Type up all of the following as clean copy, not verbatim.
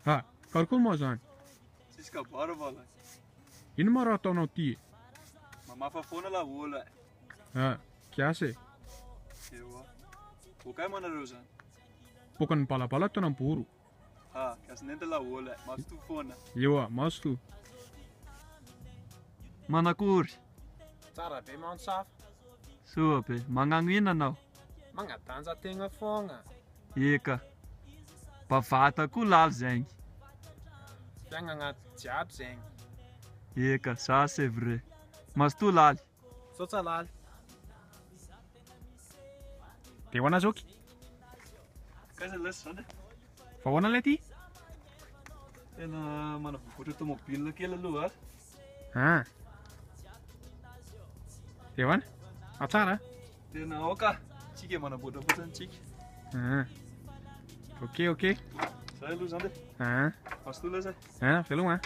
Ha, karokory moa zany. Tsisy kabaro vala. Ino ma raha ataonao ty? Mamafa foana la olo. Ha, kiasy. Ewa. Bokay manareo zany. Poka ny balabala tao boro. Ha, kasinenta la olo. Masto foana. Eo, masto. Manakory. Tsara be mansafa. Soa be. Magnano ina anao? Magnadanja tegna foana. Eka. Bavata koa lalo zegny. Fiagna agnaty jiaby zegny. Eka, ça c'est vrai. Masto laly. Sotsa laly. Te hoana zoky? Kaiza lesy zany? Fa hoana lay ty? Tena manavokotra automobile kely aloha. Ha. Te hoana? Tsara? Tena aoka. Tsika manamboatra fotsiny tsika. Ha. Ok. Zay aloha zany. Ha. Masto lesy. Ha, veloma.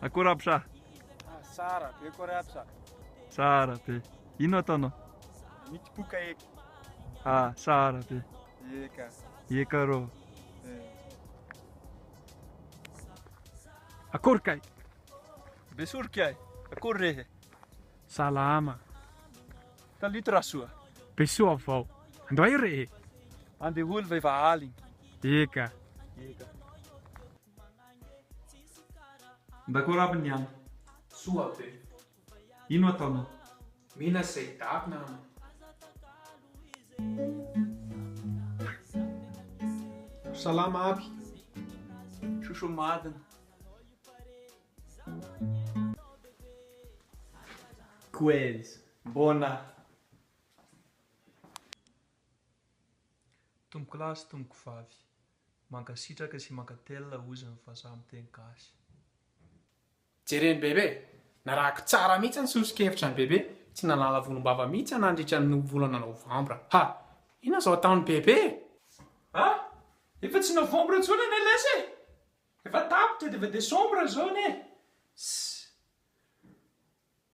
Akory aby sa? Tsara be kory aby sa. Tsara be. Ino ataonao? Mitipoka eky. Ah, tsara be. Eka. Eka rô. Akory kay? Besory kay. Akory rehe. Salama. Talito raha soa. Besoa avao. Andao ai rehe. Andeha vehivavy aligny. Eka. Ndakory aby niany. Soa be. Ino ataonao? Mina say dap nama. Salama aby. Sosomadina. Quiz. Bona. Tomboko lahy sy tomboko vavy. Mankasitraka sy mankatelina ozy ny Vazaha Miteny Gasy. Jereny bebe. Narahako tsara mihitsy ny sosokevitra ny bebe. Tsy nanala volombava mihitsy nandritra ny volana novambra. Ha! Ina zao ataon'ny bebe? Ha? Efa tsy novambra intsony ne lesy? Efa tapitra dia efa desambra zao ne?